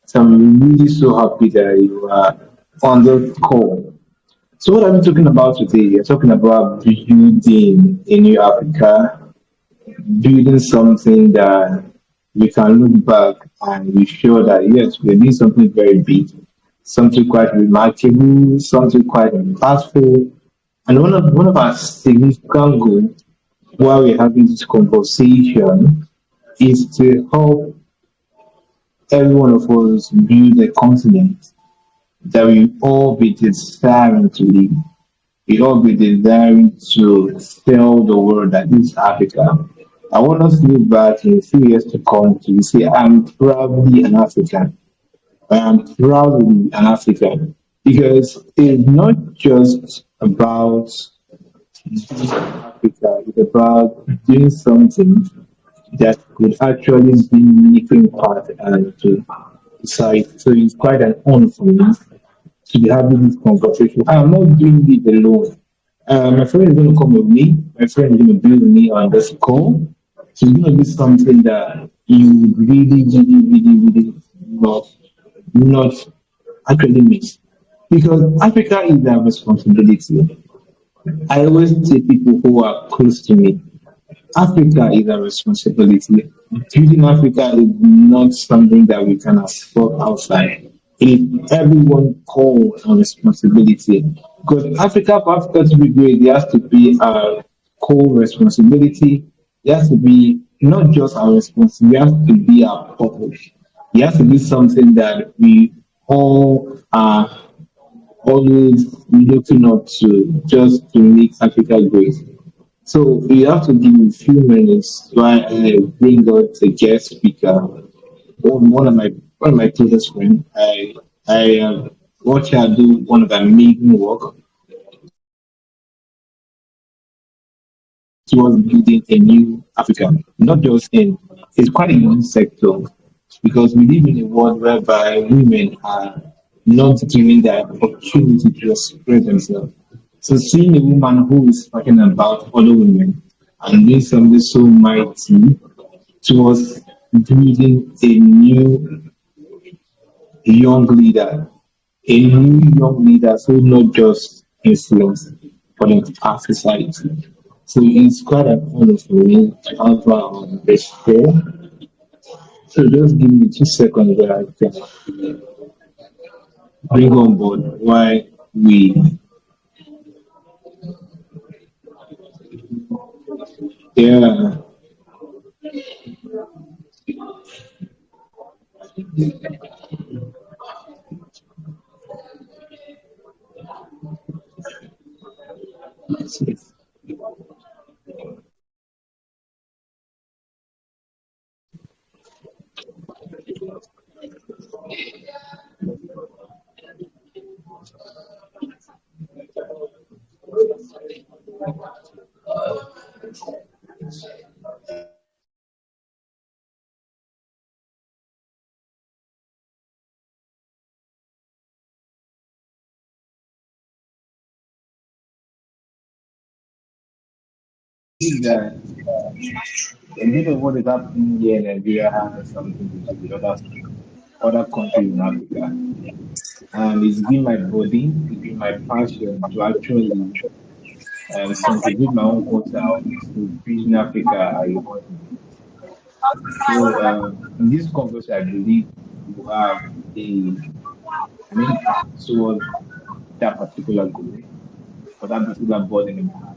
So I'm really so happy that you are on the call. So what are we talking about today? We're talking about building a new Africa, building something that we can look back and be sure that yes, we're doing something very big, something quite remarkable, something quite impactful. And one of our significant goals while we're having this conversation is to help every one of us build a continent that we all be desiring to live. We all be desiring to tell the world that this is Africa. I want us to look back in a few years to come to say, I'm proudly an African. I am proudly an African. Because it's not just about being Africa, it's about doing something that could actually be making part and to society. So it's quite an honor for me to be having this conversation. I am not doing it alone. My friend is going to come with me. My friend is going to be with me on this call. So it's going to be something that you really not actually miss. Because Africa is our responsibility. I always tell people who are close to me, Africa is a responsibility. Building Africa is not something that we can afford outside. It is everyone call and responsibility. Because for Africa to be great, there has to be a co-responsibility. It has to be not just our responsibility, it has to be our purpose. It has to be something that we all are always looking up to just to make Africa great. So we have to give a few minutes while I bring out the guest speaker. One of my closest friends. I watch her do one of the amazing work towards building a new Africa, not just in. It's quite a new sector because we live in a world whereby women are not given the opportunity to express themselves. So seeing a woman who is talking about other women and doing something so mighty towards building a new young leader, a new young leader who not just influence but impact society. So it's quite an honor for me to have her on this show. So just give me 2 seconds where I can bring on board why we yeah. Is that a bit of what is happening here in Nigeria has something to do with other countries in Africa. And it's been my body, it's been my passion to actually contribute my own quota to building Africa as a continent. So in this conversation, I believe you have a main path towards that particular goal or that particular burden in mind,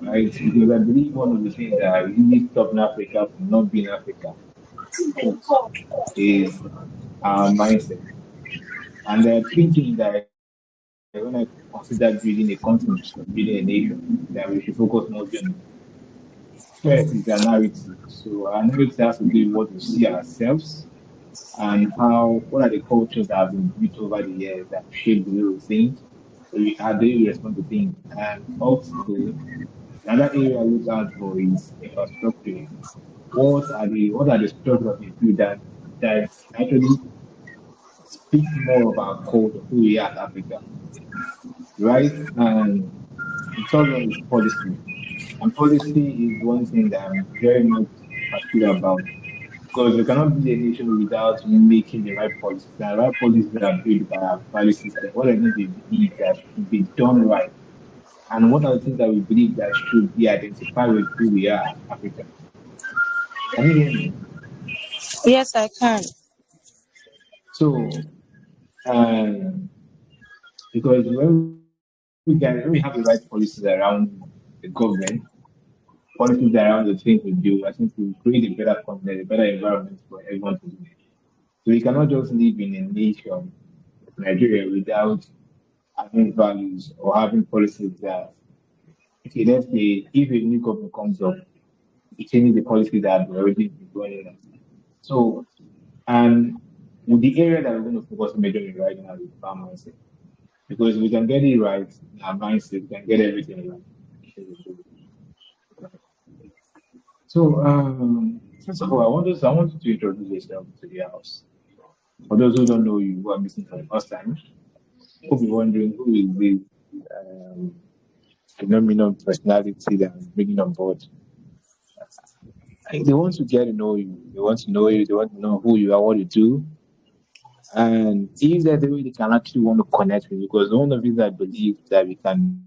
right? Because I believe one of the things that really stop Africa from not being Africa is our mindset. And thinking that when I consider building a continent, building a nation, that we should focus more on first is the narrative. So our narrative has to do with what we see ourselves and how what are the cultures that have been built over the years that shape the way we think, how do we respond to things, and also another area I look out for is infrastructure. What are the structures of the field that actually speak more about culture, who we are as Africa, right? And the third one is policy. And policy is one thing that I'm very much particular about. Because we cannot build a nation without making the right policies. The right policies are built by our value system. What I think we believe that should be done right. And what are the things that we believe that should be identified with who we are, Africa? Can you hear me? Yes, I can. So, um, because when we have the right policies around the government, policies around the things we do, I think we create a better continent, a better environment for everyone to live. So we cannot just live in a nation, Nigeria, without having values or having policies that, okay, let's say if a new government comes up, it changes the policy that we already been going on. So, and with the area that we're going to focus majorly right now is farm mindset. Because we can get it right in our mindset, we can get everything right. So, first of all, I want you to introduce yourself to the house. For those who don't know you, who are missing for the first time, who be wondering who is this um, phenomenal personality that I'm bringing on board. They want to get to know you. They want to know you. They want to know who you are, what you do. And if there's a way they can actually want to connect with you, because one of the things I believe that we can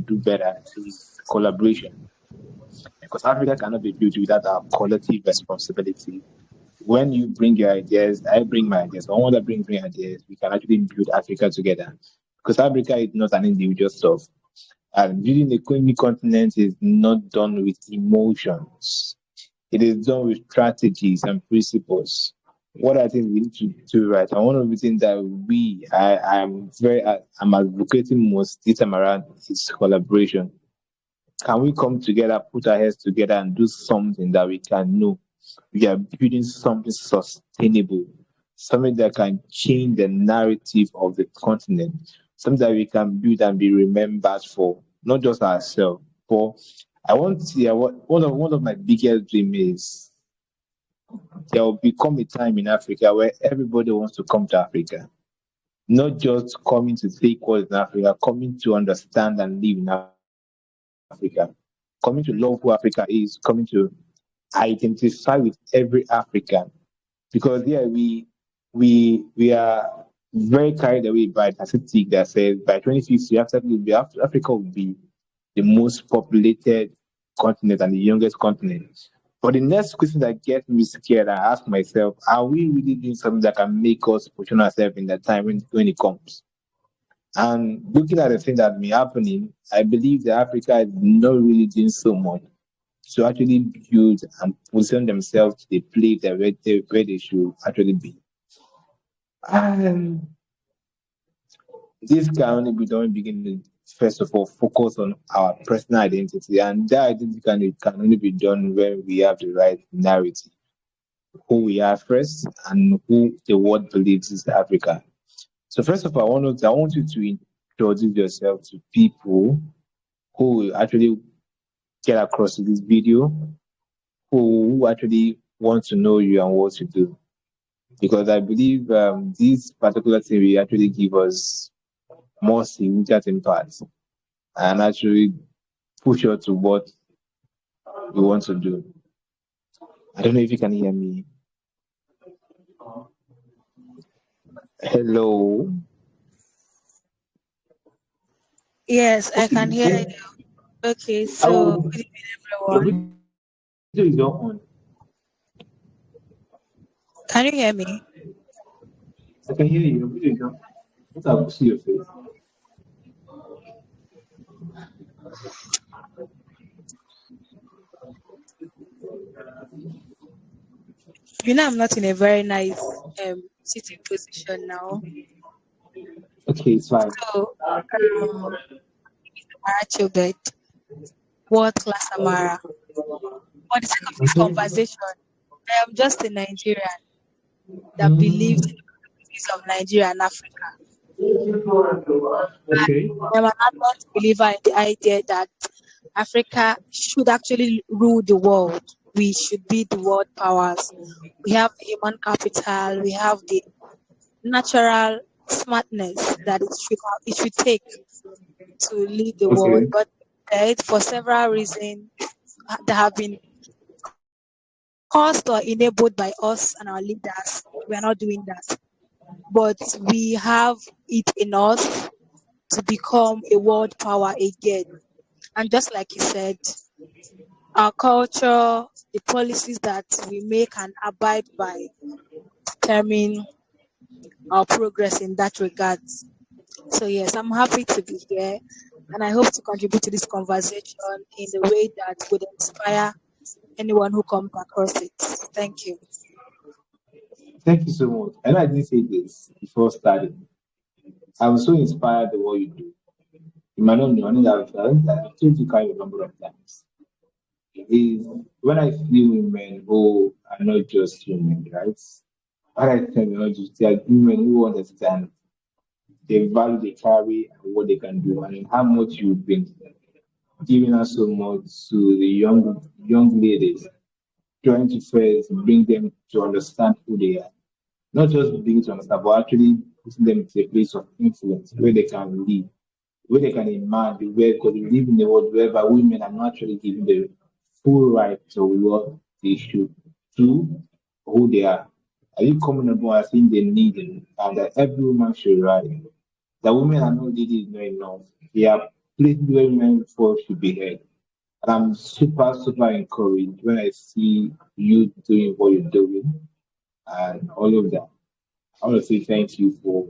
do better is collaboration. Because Africa cannot be built without our collective responsibility. When you bring your ideas, I bring my ideas. When one that brings me ideas, we can actually build Africa together. Because Africa is not an individual stuff. And building a new continent is not done with emotions. It is done with strategies and principles. What I think we need to do right, and one of the things that I'm advocating most this time around is collaboration. Can we come together, put our heads together, and do something that we can know we are building something sustainable, something that can change the narrative of the continent, something that we can build and be remembered for, not just ourselves. But I want to see one of my biggest dreams is there will become a time in Africa where everybody wants to come to Africa, not just coming to take what is in Africa, coming to understand and live in Africa, coming to love who Africa is, coming to identify with every African. Because we are very carried away by the statistic that says by 2050 Africa will be the most populated continent and the youngest continent. But the next question that gets me scared, I ask myself, are we really doing something that can make us position ourselves in that time when it comes? And looking at the things that have been happening, I believe that Africa is not really doing so much to actually build and position themselves to the place that where they should actually be. And this can only be done beginning first of all focus on our personal identity, and that identity can only be done when we have the right narrative, who we are first, and who the world believes is Africa. So first of all, I want you to introduce yourself to people who will actually get across this video, who actually want to know you and what you do. Because I believe this particular thing will actually give us more significant impact and actually push us to what we want to do. I don't know if you can hear me. Hello. Yes, I Okay, can hear then you. Okay, I so will. good evening, Your everyone. video is not on. Can you hear me? I can hear you. Your video is not. What I will see your face. You know, I'm not in a very nice sitting position now. Okay, it's fine. So, Amara Chobet, world class Amara. For the sake of this Okay. conversation, I am just a Nigerian that believes in the possibilities of Nigeria and Africa. Okay. I am an ardent believer in the idea that Africa should actually rule the world. We should be the world powers. We have the human capital. We have the natural smartness that it should take to lead the world. Okay. But for several reasons, there have been caused or enabled by us and our leaders. We are not doing that. But we have it in us to become a world power again. And just like you said, our culture, the policies that we make and abide by determine our progress in that regard. So yes, I'm happy to be here and I hope to contribute to this conversation in the way that would inspire anyone who comes across it. Thank you. Thank you so much. And I didn't say this before starting. I'm so inspired by what you do. You might not know, I know I've told you kind of a number of times. Is when I see women who are not just human, right? When I tell you not just they are women who understand the value they carry and what they can do, and how much you've been giving us so much to the young ladies, trying to first bring them to understand who they are. Not just bring to understand, but actually putting them to a place of influence where they can live, where they can imagine, where because we live in a world whereby women are not actually given the full right to what they should do, who they are. Are you coming about? I think they need it, and that every woman should rise. The women are not really not enough. They are places where women for should be heard. And I'm super, super encouraged when I see you doing what you're doing and all of that. I want to say thank you for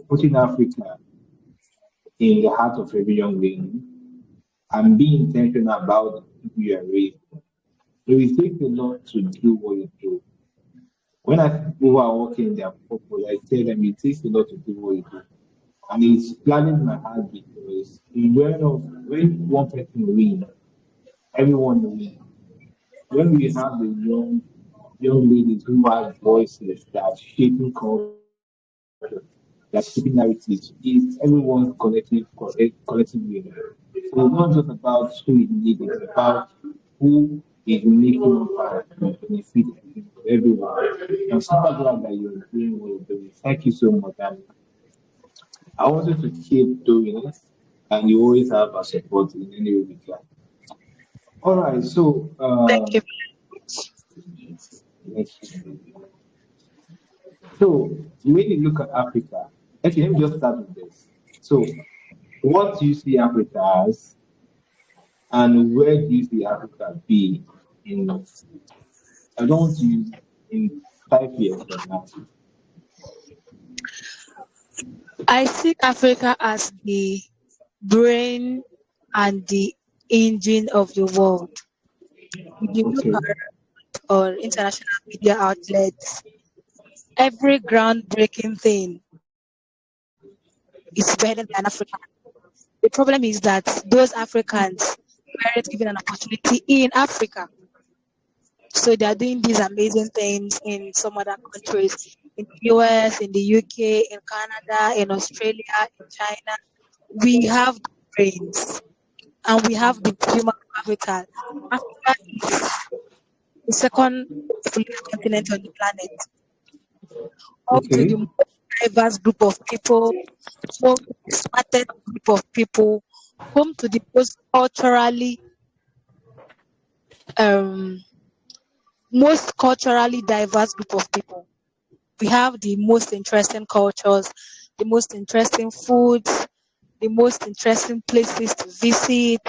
putting Africa in the heart of every young lady and being intentional about the people you are raising. So it takes a lot to do what you do. When I see people who are working in their purpose, I tell them it takes a lot to do what you do. And it's planning my heart because when one person wins, everyone wins. When we have the young ladies who have voices that are shaping culture, that are shaping narratives, is everyone's collective winner. So it's not just about who is leading, it's about who is making impact and benefit everyone. I'm super glad that you're doing what you're doing. Thank you so much. And I want you to keep doing it, and you always have our support in any way we can. All right, so Thank you. next, so when you look at Africa, okay, let me just start with this. So, what do you see Africa as, and where do you see Africa be in? I don't want to use in 5 years from now. I see Africa as the brain and the engine of the world. If you look Okay, at our international media outlets, every groundbreaking thing is better than Africa. The problem is that those Africans weren't given an opportunity in Africa. So they are doing these amazing things in some other countries, in the US, in the UK, in Canada, in Australia, in China. We have the brains and we have the human capital. Africa is the second populous continent on the planet, home to the okay, most diverse group of people, home to the smartest group of people, home to the um, most culturally diverse group of people. We have the most interesting cultures, the most interesting foods, the most interesting places to visit,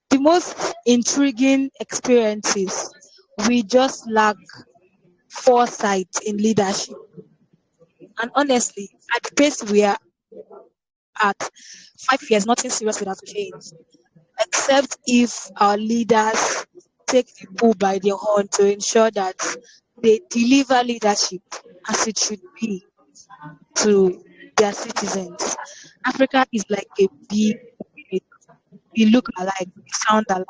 the most intriguing experiences. We just lack foresight in leadership. And honestly, at the pace we are at, 5 years, nothing serious would have changed. Except if our leaders take the bull by the horn to ensure that they deliver leadership as it should be to their citizens. Africa is like a big village. We look alike, we sound alike,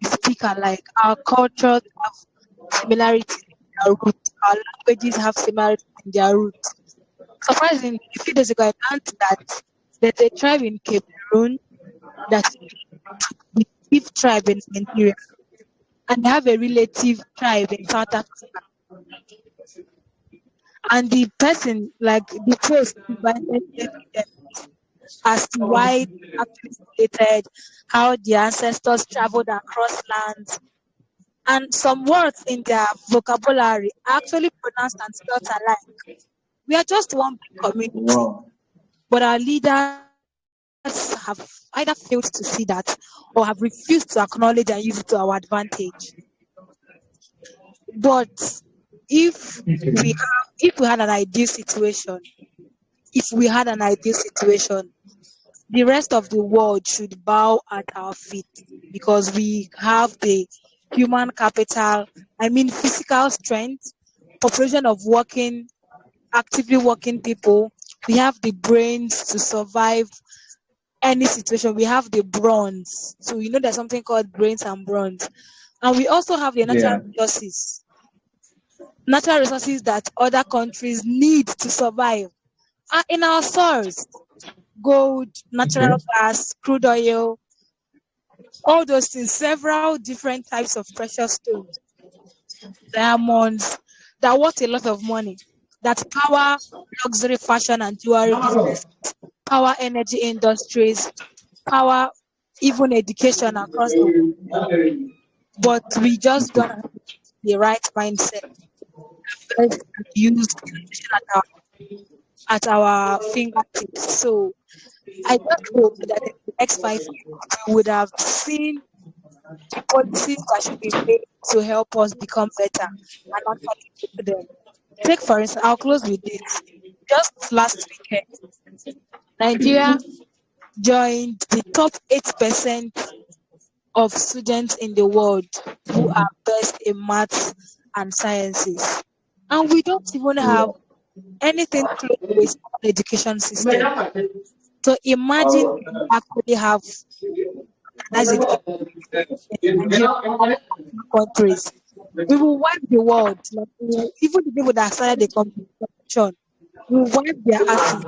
we speak alike. Our cultures have similarities in their roots. Our languages have similarities in their roots. Surprisingly, a few days ago, I learned that there's a tribe in Cameroon that is the chief tribe in Nigeria, and they have a relative tribe in South Africa. And the person, like the post, invited evidence as to why they actually stated how the ancestors traveled across lands And some words in their vocabulary are actually pronounced and spelled alike. We are just one big community, Wow. but our leaders have either failed to see that or have refused to acknowledge and use it to our advantage. But if if we had an ideal situation, if we had an ideal situation, the rest of the world should bow at our feet because we have the human capital, I mean physical strength, population of actively working people. We have the brains to survive any situation. We have the bronze. So you know there's something called brains and bronze. And we also have the Yeah. natural resources that other countries need to survive are in our soils. Gold, natural Okay. gas, crude oil, all those things, several different types of precious stones, diamonds that worth a lot of money, that power luxury fashion and jewelry business, power energy industries, power even education across the world. But we just don't have the right mindset first and use education at our fingertips. So I just hope that in the next 5 years we would have seen the policies that should be made to help us become better and actually do them. Take for instance, I'll close with this. Just last weekend, Nigeria joined the top 8% of students in the world who are best in maths and sciences. And we don't even have Yeah. anything close to a sound education system. So imagine if we actually have organized education in Nigeria and other countries. We will wipe the world. Like, even the people that started the competition will wipe their asses.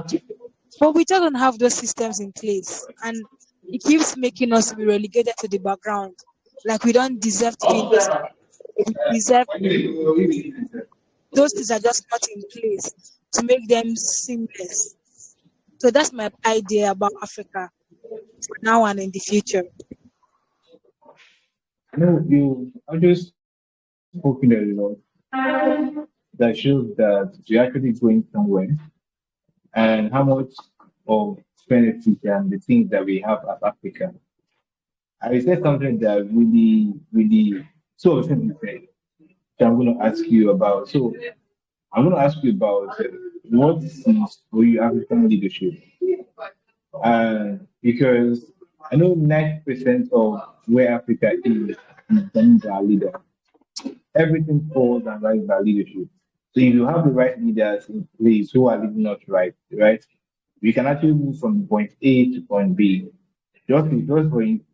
But we just don't have those systems in place. And it keeps making us be relegated to the background. Like we don't deserve to be in those we deserve those things are just not in place to make them seamless. So that's my idea about Africa for now and in the future. No, you actually spoken a lot that shows that you're actually going somewhere and how much of benefit and the things that we have as Africa. I said something that really, so of things you said, that I'm going to ask you about. So I'm going to ask you about what is for you African leadership. Because I know 90% of where Africa is depends on our leader. Everything falls and rises by leadership. So if you have the right leaders in place who are leading us right, we can actually move from point A to point B. Just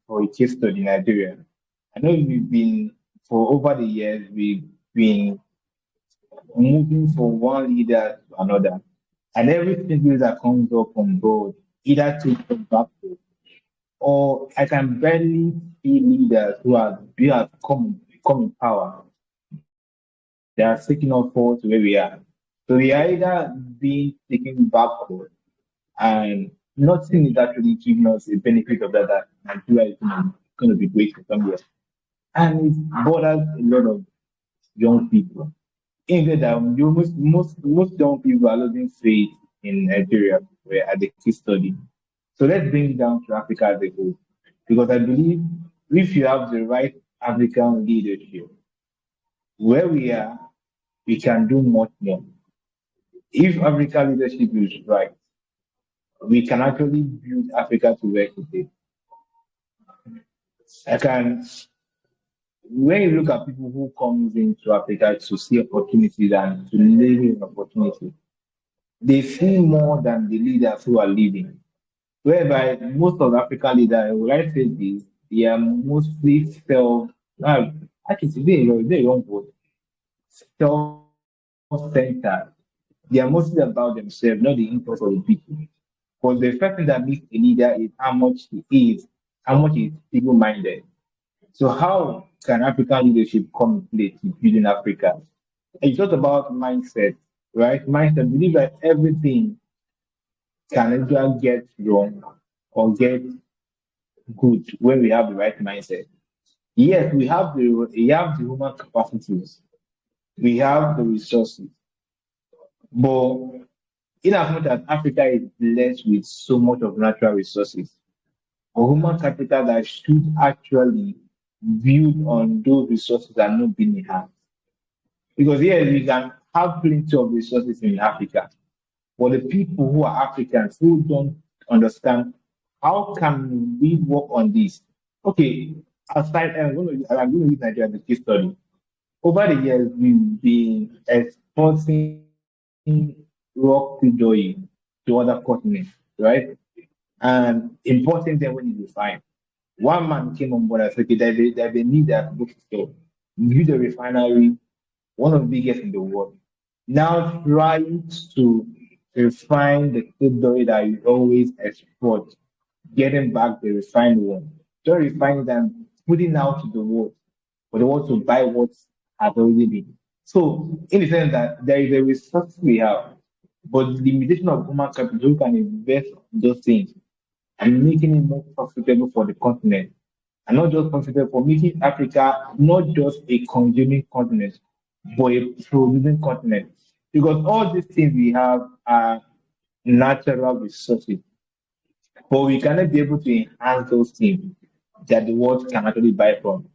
for a case study, Nigeria. I know we've been for over the years we've been moving from one leader to another, and every single that comes up on board either takes us backward or I can barely see leaders who have come in power. They are taking us forward to where we are. So we are either being taken backward and nothing is actually giving us a benefit of that Nigeria is going to be great for some years. And it bothers a lot of young people. In that most young people are losing faith in Nigeria where at the case study. So let's bring it down to Africa as a whole. Because I believe if you have the right African leadership, where we are, we can do much more. If African leadership is right, we can actually build Africa to where it is. I can when you look at people who comes into Africa to see opportunities and to live in opportunity, they see more than the leaders who are leading. Whereby most of the African leaders, when I say this, they are mostly actually they don't vote, self-centered. They are mostly about themselves, not the interest of the people. Because the first thing that makes a leader is how much he is single-minded. So how can African leadership come in place in building Africa? It's just about mindset, right? Mindset. Believe that everything can either get wrong or get good when we have the right mindset. Yes, we have the human capacities, we have the resources, but in as much as Africa is blessed with so much of natural resources, a human capital that should actually build on those resources are not being enhanced. Because yes, we can have plenty of resources in Africa, but the people who are Africans who don't understand how can we work on this? Okay, aside, I'm going to use Nigeria as a case study. Over the years, we've been exporting raw crude oil to other continents, right? And importing them when it's refined. One man came on board and said, okay, there's a need that book store. Build a refinery, one of the biggest in the world. Now trying to refine the crude oil that you always export, getting back the refined one. Just refining them, putting out to the world for the world to buy what has already been. So, in the sense that there is a resource we have, but the limitation of human capital who can invest in those things and making it more profitable for the continent. And not just profitable for making Africa not just a consuming continent, but a producing continent. Because all these things we have are natural resources, but we cannot be able to enhance those things that the world can actually buy from.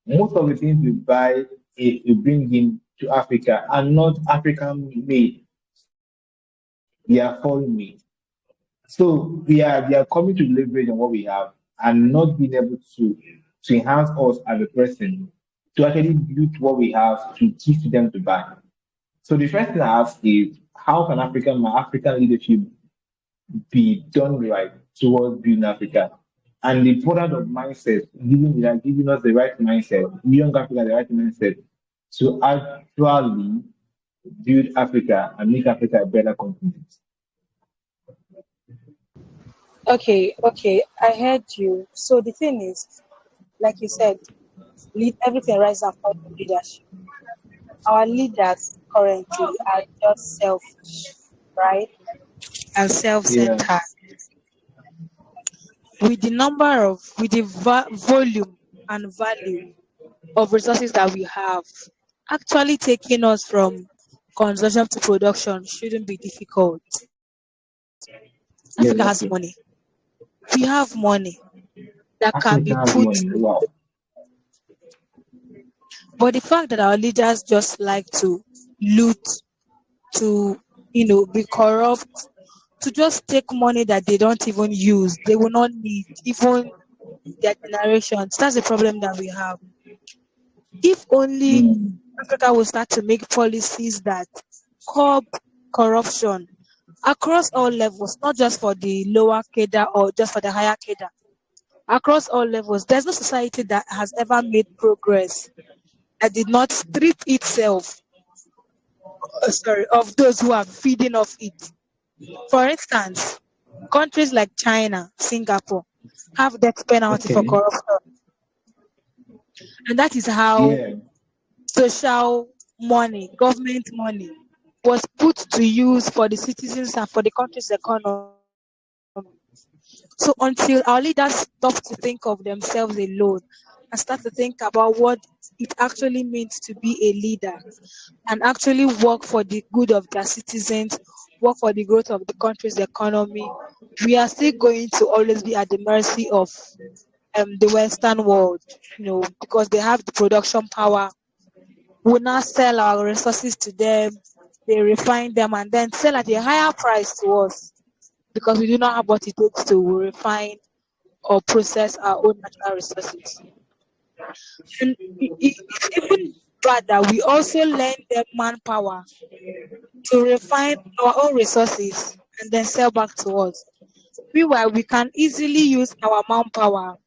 Most of the things we buy, we bring in to Africa are not African made, they are foreign made. So they are coming to leverage on what we have and not being able to enhance us as a person to actually build what we have to give to them to buy. So the first thing I ask is how can African leadership be done right towards building Africa? And the product of mindset, giving us the right mindset, young Africa the right mindset to actually build Africa and make Africa a better continent. Okay, I heard you. So the thing is, like you said, lead everything rises and falls with leadership. Our leaders currently are just selfish, right? And Yeah. self-centered. With the volume and value of resources that we have, actually taking us from consumption to production shouldn't be difficult. Africa has Yes, money. okay. We have money that can be Africa has put, money. Wow. but the fact that our leaders just like to loot, to be corrupt, to just take money that they don't even use, they will not need, even their generations. That's the problem that we have. If only Mm. Africa will start to make policies that curb corruption across all levels, not just for the lower cadre or just for the higher cadre, across all levels. There's no society that has ever made progress that did not strip itself, sorry, of those who are feeding off it. For instance, countries like China, Singapore have death penalty for Okay. corruption, and that is how Yeah. social money, government money, was put to use for the citizens and for the country's economy. So until our leaders stop to think of themselves alone and start to think about what it actually means to be a leader and actually work for the good of their citizens, work for the growth of the country's economy, we are still going to always be at the mercy of the Western world, because they have the production power. We now sell our resources to them, they refine them and then sell at a higher price to us because we do not have what it takes to refine or process our own natural resources. And it's even bad that we also lend them manpower to refine our own resources and then sell back to us. Meanwhile, we can easily use our manpower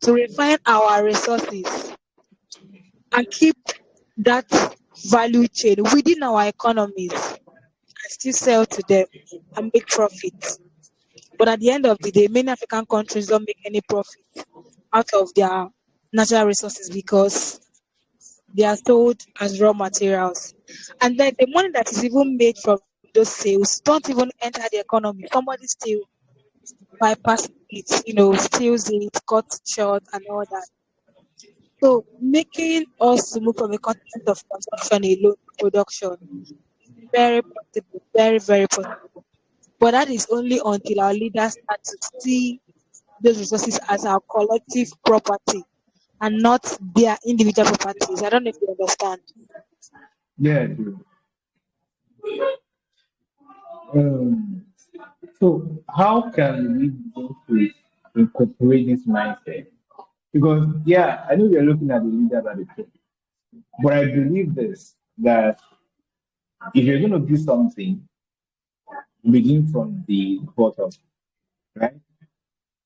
to refine our resources and keep that value chain within our economies and still sell to them and make profit. But at the end of the day, many African countries don't make any profit out of their natural resources because they are sold as raw materials. And then the money that is even made from those sales don't even enter the economy. Somebody still bypasses it, steals it, cuts it short, and all that. So making us to move from a continent of consumption alone to production, very possible, very, very possible. But that is only until our leaders start to see those resources as our collective property and not their individual properties. I don't know if you understand. Yeah, dude. Um, so how can we begin to incorporate this mindset? Because yeah, I know we are looking at the leaders at the top, but I believe this that if you're going to do something, begin from the bottom, right?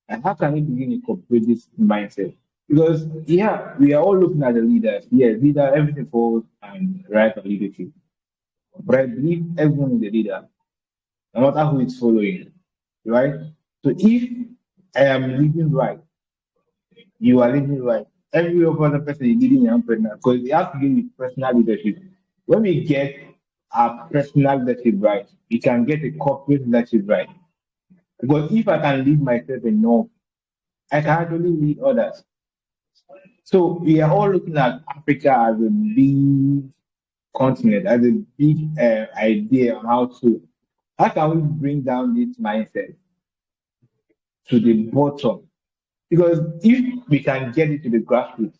And how can we begin to incorporate this mindset? Because yeah, we are all looking at the leaders. Yeah, leader, everything falls and right on leadership. But I believe everyone is a leader, no matter who is following, right? So if I am leading right, you are leading right. Every other person is leading their own personal because it has to do with personal leadership. When we get our personal leadership right, we can get a corporate leadership right. Because if I can lead myself enough, I can actually lead others. So we are all looking at Africa as a big continent, as a big idea on how can we bring down this mindset to the bottom? Because if we can get it to the grassroots,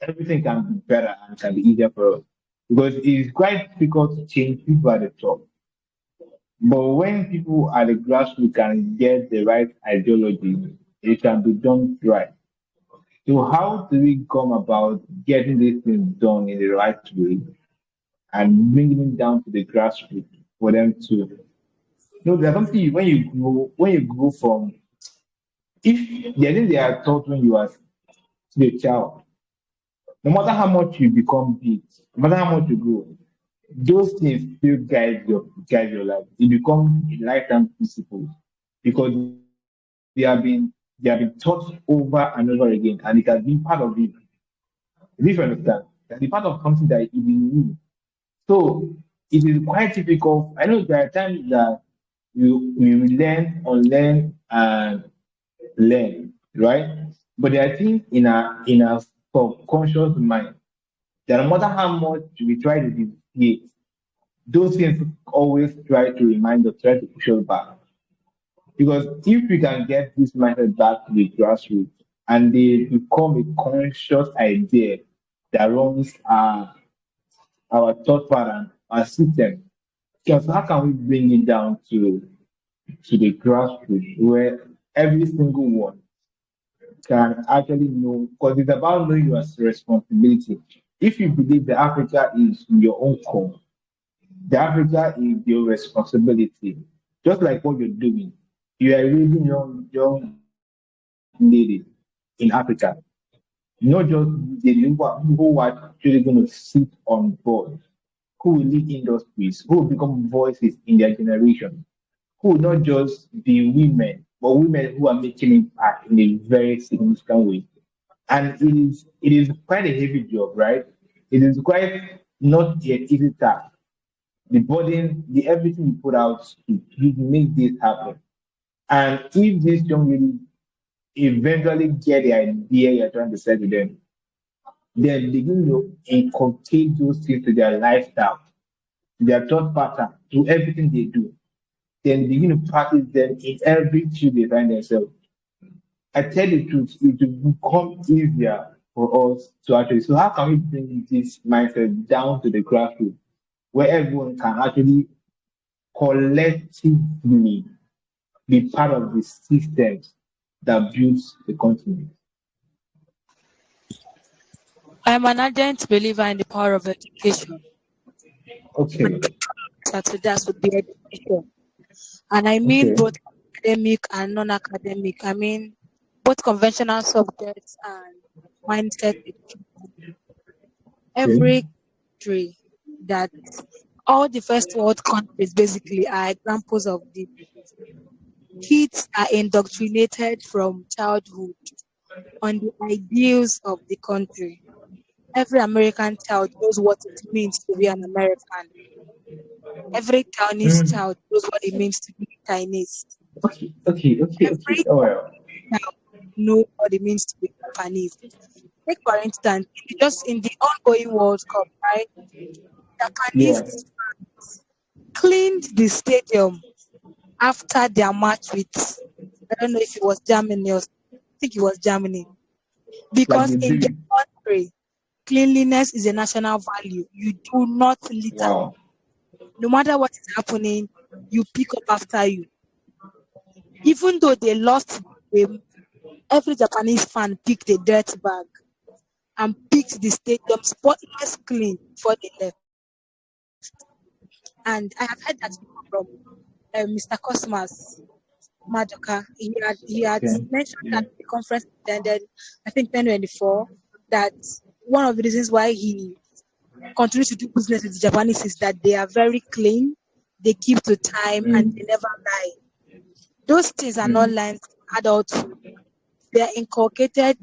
everything can be better and can be easier for us. Because it is quite difficult to change people at the top. But when people at the grassroots can get the right ideology, it can be done right. So how do we come about getting these things done in the right way and bringing it down to the grassroots for them to there's something when you grow from if the thing they are taught when you are still a child, no matter how much you become big, no matter how much you grow, those things still guide your life. It becomes a lifetime principle because they have been taught over and over again and it has been part of you. If you understand, that the part of something that is in you. So it is quite difficult. I know there are times that we will learn, unlearn, and learn, right? But there are things in our subconscious mind that no matter how much we try to deviate, those things always try to remind us, try to push us back. Because if we can get this mindset back to the grassroots and they become a conscious idea that runs our thought pattern, our system, because how can we bring it down to the grassroots where every single one can actually know, because it's about knowing your responsibility. If you believe that Africa is your own core, the Africa is your responsibility, just like what you're doing. You are raising young lady in Africa, not just the people who are actually going to sit on board, who will lead industries, who will become voices in their generation, who will not just be women, but women who are making impact in a very significant way. And it is quite a heavy job, right? It is quite not an easy task. The burden, the everything you put out to make this happen. And if this young lady eventually get the idea you're trying to say to them, then begin to inculcate those things to their lifestyle, to their thought pattern, to everything they do. Then begin to practice them in every field they find themselves. I tell you the truth, it will become easier for us to actually. So how can we bring this mindset down to the grassroots where everyone can actually collectively be part of the systems that builds the continent? I'm an ardent believer in the power of education. Okay, So to that would be education. And I mean okay, both academic and non-academic. I mean both conventional subjects and mindset education. okay. Every country that all the first world countries basically are examples of this. Kids are indoctrinated from childhood on the ideals of the country. Every American child knows what it means to be an American. Every Chinese Mm, child knows what it means to be Chinese. okay. Every Oh, well. child knows what it means to be Japanese. Take for instance, just in the ongoing World Cup, right? Yeah. Japanese cleaned the stadium after their match with, I don't know if it was Germany or I think it was Germany, Like because they in do. their country, cleanliness is a national value. You do not litter. Wow. No matter what is happening, you pick up after you. Even though they lost the game, every Japanese fan picked a dirt bag and picked the stadium spotless clean before they left. And I have heard that before from Mr. Cosmas Madoka. He had Okay. mentioned that Yeah. the conference ended, I think 2024, that one of the reasons why he continues to do business with the Japanese is that they are very clean, they keep to time, and they Mm. never lie. Those things are not Mm. learned in adulthood. They are inculcated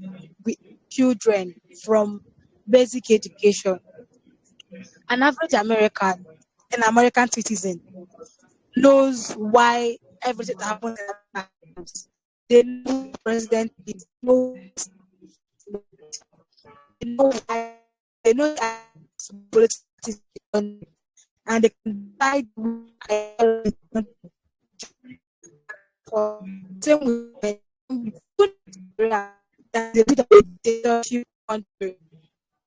with children from basic education. An average American, an American citizen, knows why everything that happens in America happens. They know who the president is, they know who the they know why, they know the political parties in the country, and they can decide which ideology they want for. Same with women. Even in Korea, that is a bit of a dictatorship country.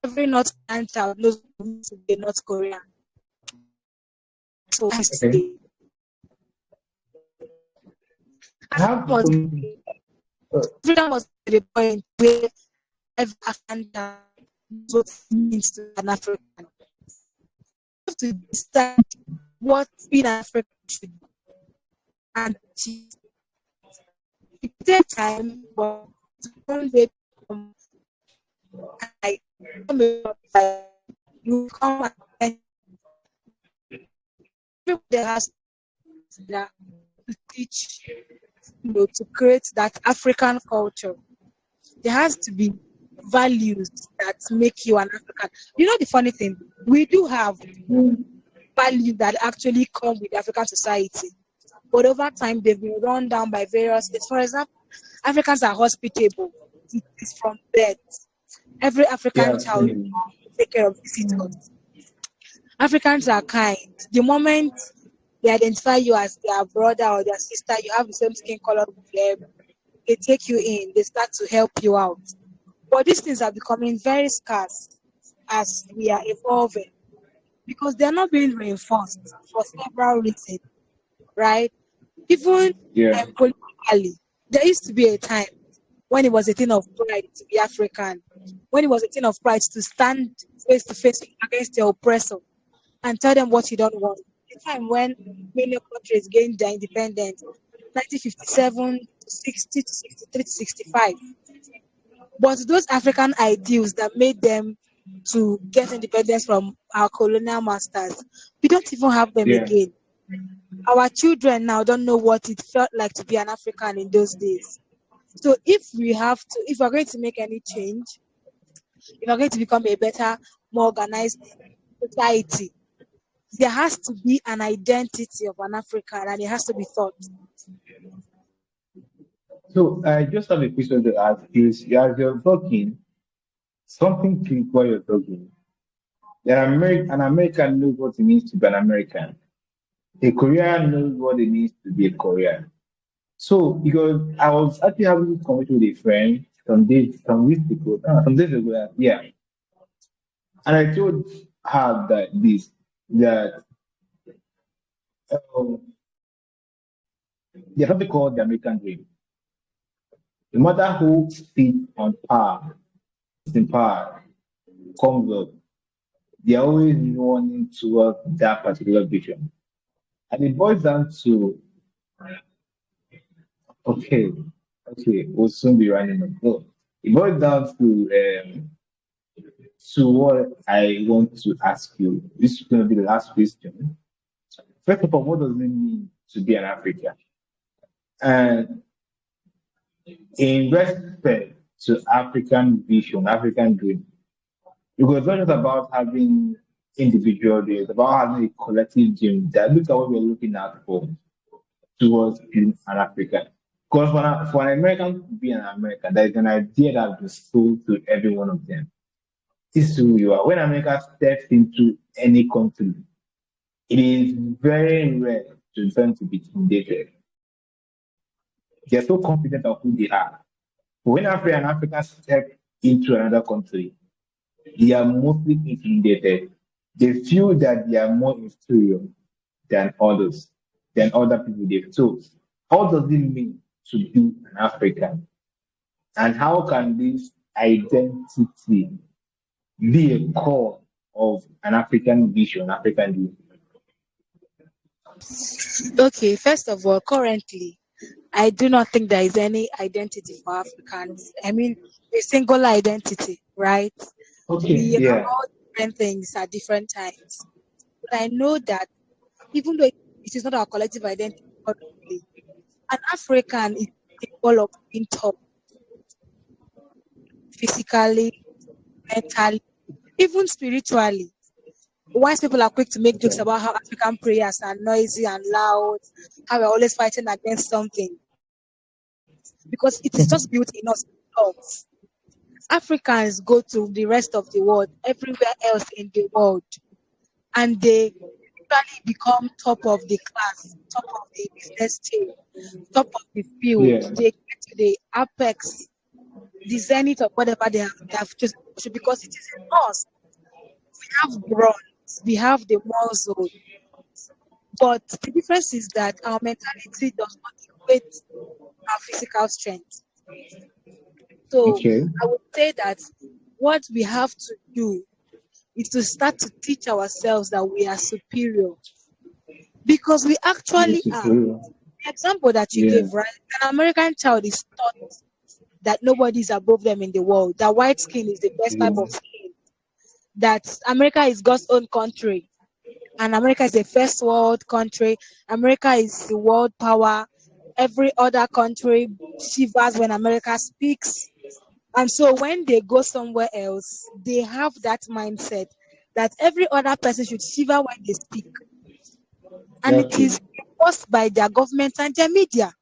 Every North Korean child knows what it means to be a North Korean. So I Okay. say, I have Africa must some. Uh, Africa must be the point where every African child knows what it means to be an African. You have to decide what being an African should be and achieve. It takes time, but one day become like become a like you become an everybody has that to teach, to create that African culture. There has to be values that make you an African. You know the funny thing, we do have values that actually come with African society, but over time they've been run down by various states. For example, Africans are hospitable. It is from birth. Every yeah, African I've child seen take care of visitors. Africans are kind. The moment they identify you as their brother or their sister, you have the same skin color with them, they take you in, they start to help you out. But these things are becoming very scarce as we are evolving because they're not being reinforced for several reasons, right? Even it. Yeah. politically, there used to be a time when it was a thing of pride to be African, when it was a thing of pride to stand face to face against your oppressor and tell them what you don't want. The time when many countries gained their independence, 1957 to 60 to 63 to 65. But those African ideals that made them to get independence from our colonial masters, we don't even have them Yeah. again. Our children now don't know what it felt like to be an African in those days. So if we're going to make any change, if we're going to become a better, more organized society, there has to be an identity of an African and it has to be thought. So I just have a question to ask is as you're talking, something click while you're talking. An American knows what it means to be an American. A Korean knows what it means to be a Korean. So because I was actually having this conversation with a friend some days ago, yeah, and I told her that um, there's something called the American dream. No matter who sits on power, is in power, comes up, they're always running towards that particular vision. And it boils down to, okay, okay, we'll soon be running up. No, it boils down to what I want to ask you. This is going to be the last question. First of all, what does it mean to be an African? And in respect to African vision, African dream, because it's not just about having individual dreams, it's about having a collective dream that look at what we're looking at for towards being an African. Because for an American to be an American, there is an idea that is sold to every one of them. This is who you are. When America steps into any country, it is very rare to them to be intimidated. They're so confident of who they are. But when African Africans step into another country, they are mostly intimidated. They feel that they are more inferior than others, than other people. So, how does it mean to be an African? And how can this identity be a core of an African vision, African dream? Okay, first of all, currently, I do not think there is any identity for Africans. I mean, a single identity, right? Okay, We are yeah, all different things at different times. But I know that even though it is not our collective identity currently, an African is capable of being taught physically, mentally, even spiritually. Once people are quick to make jokes okay, about how African prayers are noisy and loud, how we're always fighting against something, because it is just built in us love. Africans go to the rest of the world, everywhere else in the world, and they usually become top of the class, top of the business chain, top of the field. yeah, They get to the apex, the zenith of whatever they have chosen to, because it is in us. We have bronze, we have the muscle, but the difference is that our mentality does not equate our physical strength. So okay, I would say that what we have to do is to start to teach ourselves that we are superior, because we actually yes, it's are. real. The example that you Yeah, gave, right? An American child is taught that nobody is above them in the world, that white skin is the best type yeah, of skin, that America is God's own country, and America is a first world country. America is the world power. Every other country shivers when America speaks. And so when they go somewhere else, they have that mindset that every other person should shiver when they speak. And it okay, is enforced by their government and their media.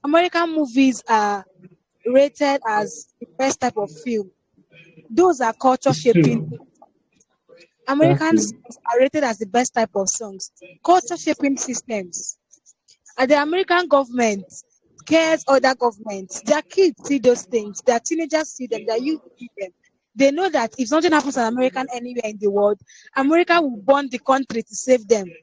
American movies are rated as the best type of film. Those are culture it's shaping. true. American Exactly. songs are rated as the best type of songs. Culture shaping systems. And the American government cares other governments. Their kids see those things. Their teenagers see them. Their youth see them. They know that if something happens to an American anywhere in the world, America will burn the country to save them.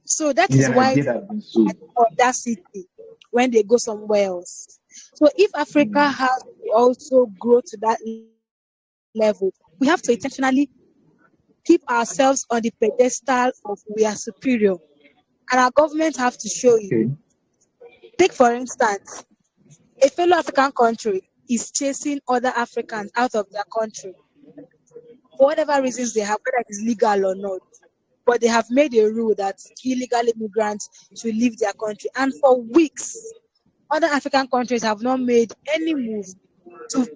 So that It's is an why idea they that has been sold. have audacity when they go somewhere else. So if Africa Mm, has to also grow to that level, we have to intentionally keep ourselves on the pedestal of we are superior. And our government have to show it. okay, Take for instance, a fellow African country is chasing other Africans out of their country for whatever reasons they have, whether it is legal or not. But they have made a rule that illegal immigrants should leave their country. And for weeks, other African countries have not made any move to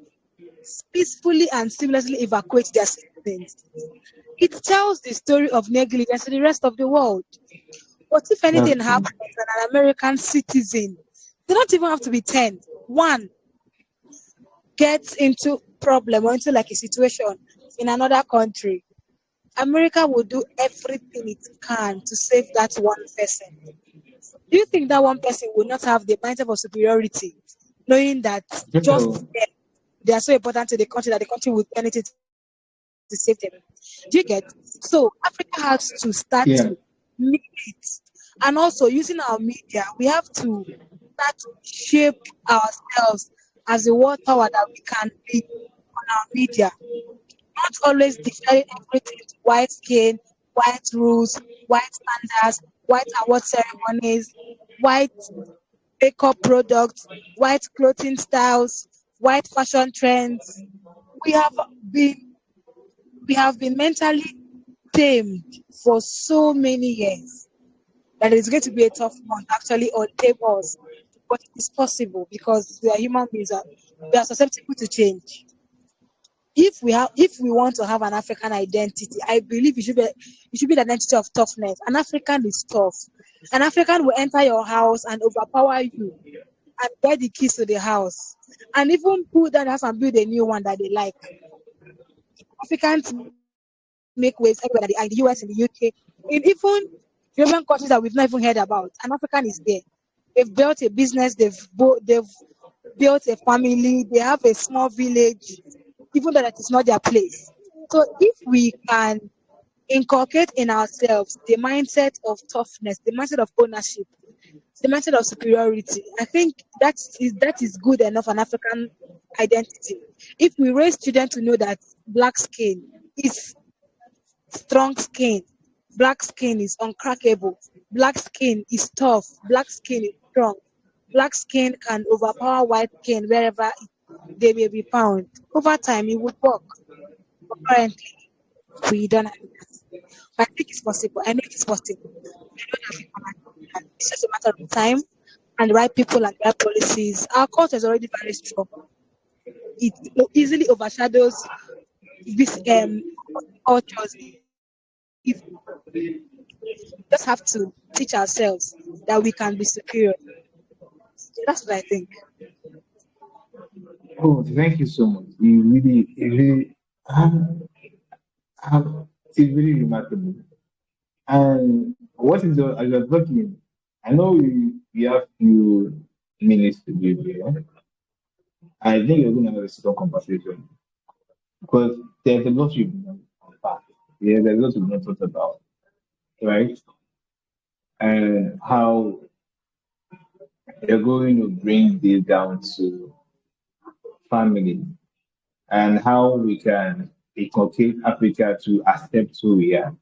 peacefully and seamlessly evacuate their citizens. It tells the story of negligence to the rest of the world. But if anything okay. happens and an American citizen, they don't even have to be 10. One gets into problem or into like a situation in another country, America will do everything it can to save that one person. Do you think that one person will not have the mindset of superiority, knowing that just So, them, they are so important to the country that the country will do anything to save them? Do you get? So Africa has to start to yeah, mediate, and also using our media, we have to start to shape ourselves as a world power that we can be on our media, not always defining everything to white skin, white rules, white standards, white award ceremonies, white makeup products, white clothing styles, white fashion trends. We have been we have been mentally tamed for so many years that it's going to be a tough one to actually untame us. But it is possible because we are human beings. We are susceptible to change. if we want to have an African identity, I believe it should be the identity of toughness. An African is tough. An African will enter your house and overpower you and get the keys to the house and even pull down the house and build a new one that they like. Africans make waves everywhere that they are, in the US, in the UK, in even European countries that we've not even heard about. An African is there. They've built a business, they've built a family, they have a small village, even though that is not their place. So if we can inculcate in ourselves the mindset of toughness, the mindset of ownership, the mindset of superiority, I think that is good enough an African identity. If we raise children to know that black skin is strong skin, black skin is uncrackable, black skin is tough, black skin is strong, black skin can overpower white skin wherever they may be found. Over time, it would work. But currently, we don't have that. But I think it's possible. I know it's possible. I don't have it. It's just a matter of time and the right people and the right policies. Our culture is already very strong. It easily overshadows this cultures if we just have to teach ourselves that we can be superior. So that's what I think. Oh, thank you so much. Um, it's really remarkable. And what is your, as you're talking, I know we have few minutes to give here. I think you're going to have a strong conversation because there's a lot you've not unpacked. Yeah, there's a lot you've not talked about, right? And how you're going to bring this down to family and how we can inculcate Africa to accept who we are.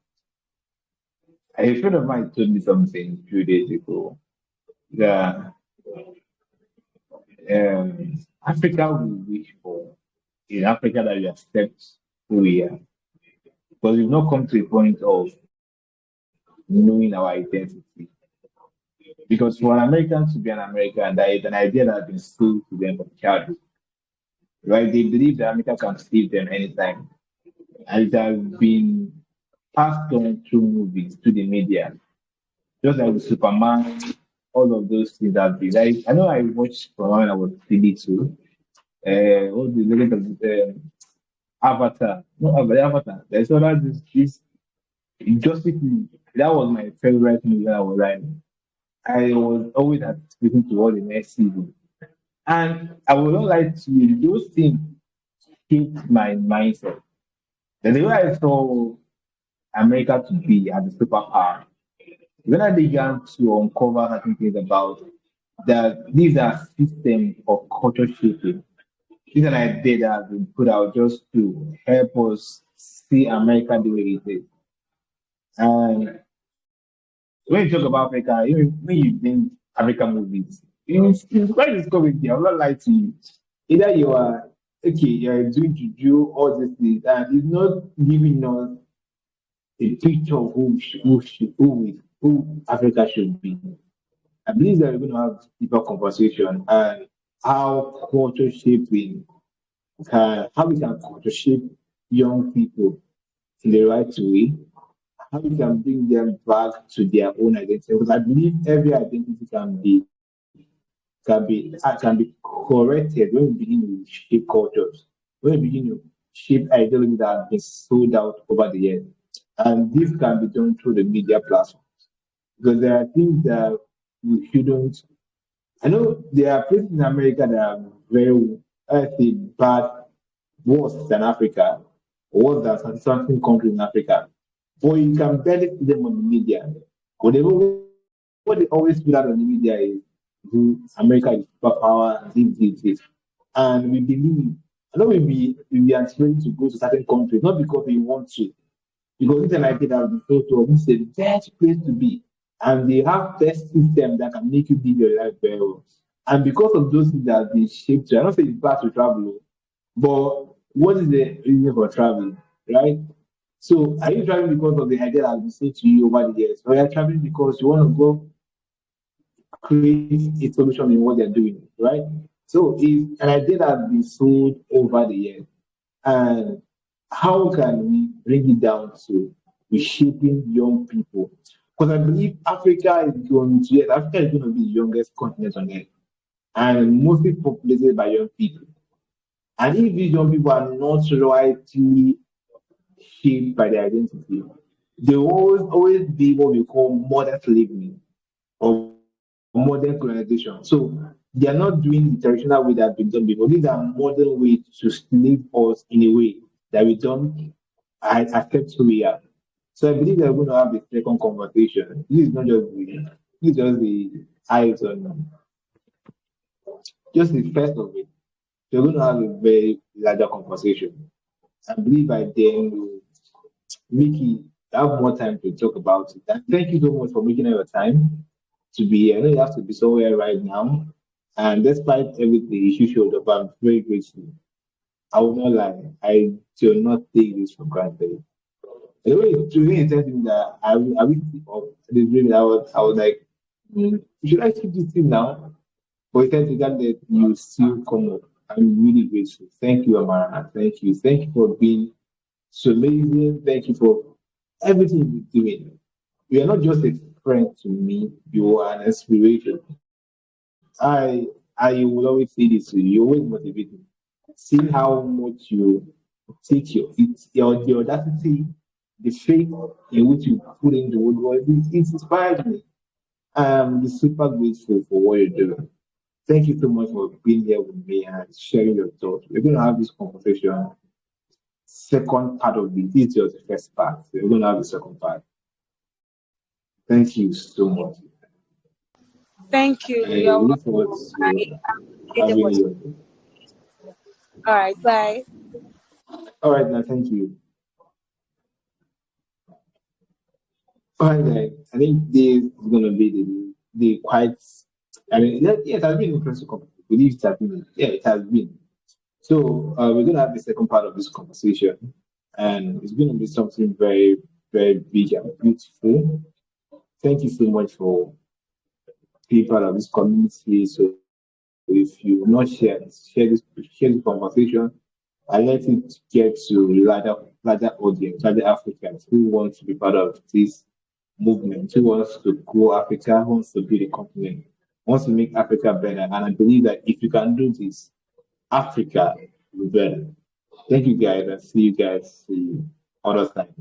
A friend of mine told me something a few days ago that Africa we wish for is Africa that we accept who we are. Because we've not come to a point of knowing our identity. Because for an American to be an American, that is an idea that has been sold to them from childhood. Right? They believe that America can save them anytime. And it has been passed on through movies to the media. Just like the Superman, all of those things that be like I know I watched from when I was TV too. All the legend of Avatar. No Avatar. There's other this Justice League. That was my favorite movie when I was like I was always anticipating to watch the next season. And I will not lie to you, those things shaped my mindset. The way I saw America to be as a superpower, when I began to uncover certain things about that these are systems of culture shaping. These are an idea that has been put out just to help us see America the way it is. And when you talk about Africa, even when you think African movies, it's quite discouraging. I'm not lying to you. Either you are okay, you're doing juju, all these things, and it's not giving us a picture of who Africa should be. I believe that we're going to have deeper conversation and how culture shaping how we can culture shape young people in the right way, how we can bring them back to their own identity. Because I believe every identity can be corrected when we begin to shape cultures, when we begin to shape ideology that have been sold out over the years. And this can be done through the media platform. Because there are things that we shouldn't. I know there are places in America that are very, I say, bad, worse than Africa, worse than something countries in Africa. But you can barely see them on the media. What they always put out on the media is America is superpower, this. And we believe, I know we be aspiring to go to certain countries, not because we want to, because it's an idea that has been told to us, this is the best place to be. And they have best system that can make you live your life very well. And because of those things that they shaped you, I don't say it's bad to travel, but what is the reason for traveling, right? So are you traveling because of the idea that has been said to you over the years? Or are you traveling because you want to go create a solution in what they're doing, right? So it's an idea that has been sold over the years. And how can we bring it down to reshaping young people? Because I believe Africa is going to be the youngest continent on earth and mostly populated by young people. And if these young people are not rightly shaped by their identity, they will always be what we call modern slavery or modern colonization. So they are not doing the traditional way that has been done before. These are modern ways to slave us in a way that we don't accept who we are. So I believe we're going to have a second conversation. This is just the eyes on just the first of it. We're going to have a very larger conversation. I believe by then we'll make it have more time to talk about it. And thank you so much for making out your time to be here. I know you have to be somewhere right now. And despite everything you showed up, I'm very grateful. I will not lie. I do not take this for granted. The way to me, tell me that I will keep up the dream. I was like, should I keep this thing now? But it turns out that you still come up. I'm really grateful. Thank you, Amara. Thank you. Thank you for being so amazing. Thank you for everything you're doing. You are not just a friend to me, you are an inspiration. I will always say this to you, you always motivate me. See how much you take your the audacity, the faith in which you put in the woodwork, it inspires me. I'm super grateful for what you're doing. Thank you so much for being here with me and sharing your thoughts. We're going to have this conversation. Second part of it. This is just the first part. We're going to have the second part. Thank you so much. Thank you. I You're look forward welcome. I to appreciate the having opportunity. you. All right, bye. All right, now thank you. All right, guys. I think this is going to be the quite. I mean, yeah, it has been interesting. I believe it has been. Yeah, it has been. So we're going to have the second part of this conversation, and it's going to be something very, very big and beautiful. Thank you so much for being part of this community. So if you not share this conversation and let it get to larger audience, larger Africans who want to be part of this movement, who wants to grow Africa, who wants to build a continent, wants to make Africa better. And I believe that if you can do this, Africa will be better. Thank you guys and see you guys other time.